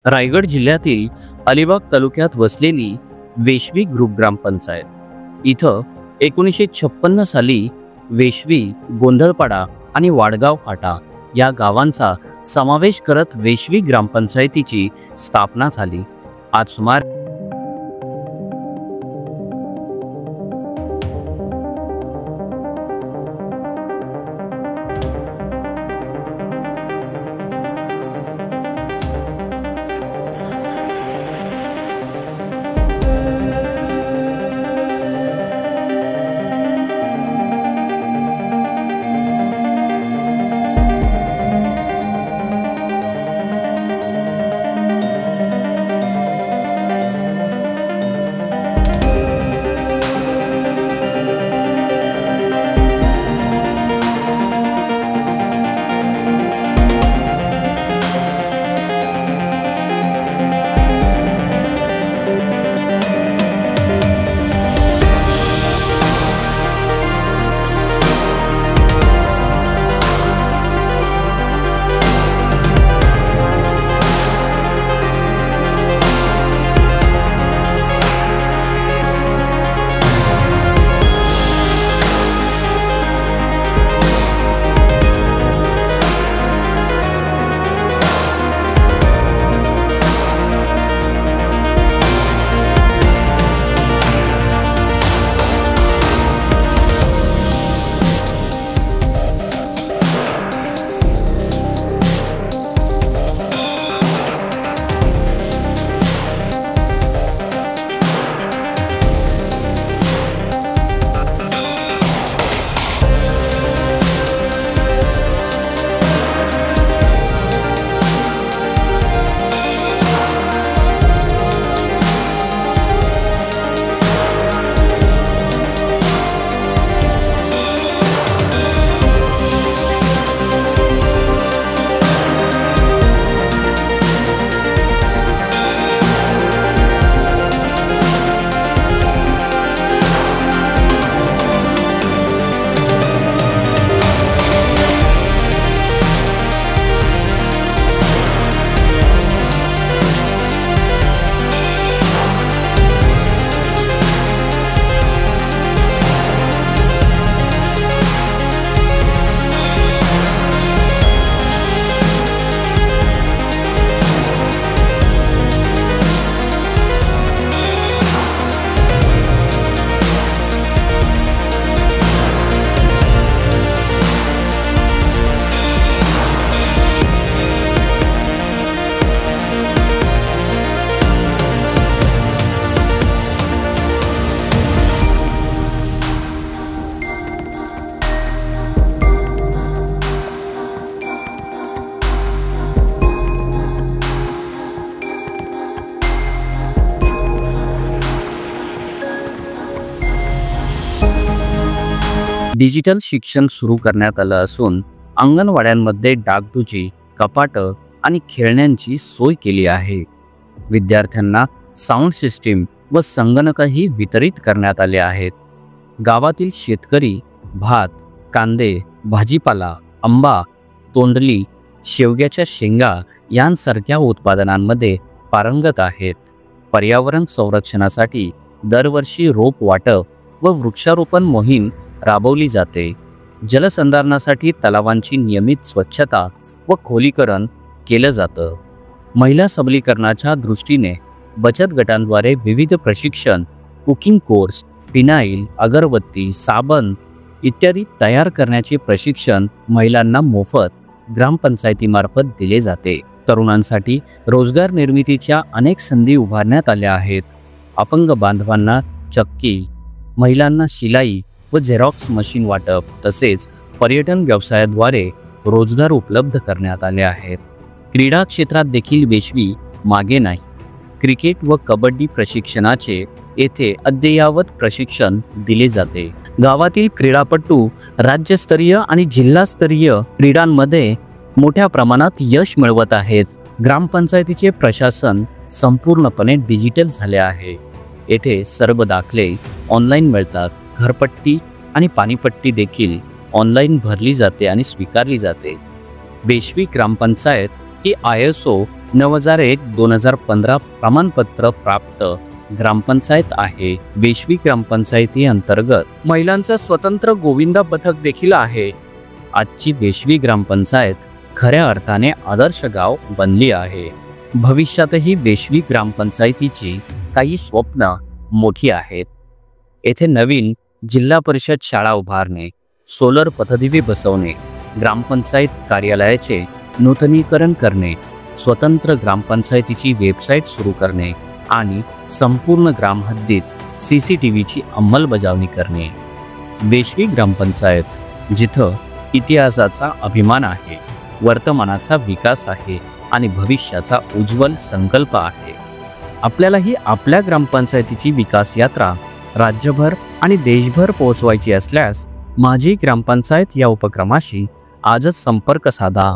रायगड जिल्ह्यातील अलिबाग तालुक्यात वसलेली वेशवी ग्रुप ग्रामपंचायत इथं 1956 साली वेशवी, गोंधळपाडा आणि वाडगाव फाटा या गावांचा समावेश करत वेशवी ग्रामपंचायतीची स्थापना झाली। आज सुमारे डिजिटल शिक्षण सुरू करण्यात आलं असून अंगणवाड्यांमध्ये डागडुजी, कपाटं आणि खेळण्यांची सोय केली आहे। विद्यार्थ्यांना साऊंड सिस्टीम व संगणकही वितरित करण्यात आले आहेत। गावातील शेतकरी भात, कांदे, भाजीपाला, आंबा, तोंडली, शेवग्याच्या शेंगा यांसारख्या उत्पादनांमध्ये पारंगत आहेत। पर्यावरण संरक्षणासाठी दरवर्षी रोप वाटप व वृक्षारोपण मोहीम राबवली जाते। जलसंधारणासाठी तलावांची नियमित स्वच्छता व खोलीकरण केलं जातं। महिला सबलीकरणाच्या दृष्टीने बचत गटांद्वारे विविध प्रशिक्षण, कुकिंग कोर्स, फिनाईल, अगरबत्ती, साबण इत्यादी तयार करण्याचे प्रशिक्षण महिलांना मोफत ग्रामपंचायतीमार्फत दिले जाते। तरुणांसाठी रोजगार निर्मितीच्या अनेक संधी उभारण्यात आल्या आहेत। अपंग बांधवांना चक्की, महिलांना शिलाई व झेरॉक्स मशीन वाटप तसेच पर्यटन व्यवसायाद्वारे रोजगार उपलब्ध करण्यात आले आहेत। क्रीडा क्षेत्रात देखील वेशवी मागे नाही। क्रिकेट व कबड्डी प्रशिक्षणाचे येथे अद्ययावत प्रशिक्षण दिले जाते। गावातील क्रीडापटू राज्यस्तरीय आणि जिल्हास्तरीय क्रीडांमध्ये मोठ्या प्रमाणात यश मिळवत आहेत। ग्रामपंचायतीचे प्रशासन संपूर्णपणे डिजिटल झाले आहे। येथे सर्व दाखले ऑनलाईन मिळतात। घरपट्टी आणि पाणीपट्टी देखील ऑनलाईन भरली जाते आणि स्वीकारली जाते। वेशवी ग्रामपंचायत ही ISO 9001-2015 प्रमाणपत्र प्राप्त ग्रामपंचायत आहे। वेशवी ग्रामपंचायती अंतर्गत महिलांचं स्वतंत्र गोविंदा पथक देखील आहे। आजची वेशवी ग्रामपंचायत खऱ्या अर्थाने आदर्श गाव बनली आहे। भविष्यातही वेशवी ग्रामपंचायतीची काही स्वप्न मोठी आहेत। येथे नवीन जिल्हा परिषद शाळा उभारणे, सोलर पथदिवे बसवणे, ग्रामपंचायत कार्यालयाचे नूतनीकरण करणे, स्वतंत्र ग्रामपंचायतीची वेबसाईट सुरू करणे आणि संपूर्ण ग्रामहद्दीत CCTVची अंमलबजावणी करणे। वेशवी ग्रामपंचायत जिथं इतिहासाचा अभिमान आहे, वर्तमानाचा विकास आहे आणि भविष्याचा उज्ज्वल संकल्प आहे। आपल्यालाही आपल्या ग्रामपंचायतीची विकास यात्रा राज्यभर आणि देशभर पोहोचवायची असल्यास माझी ग्रामपंचायत या उपक्रमाशी आजच संपर्क साधा।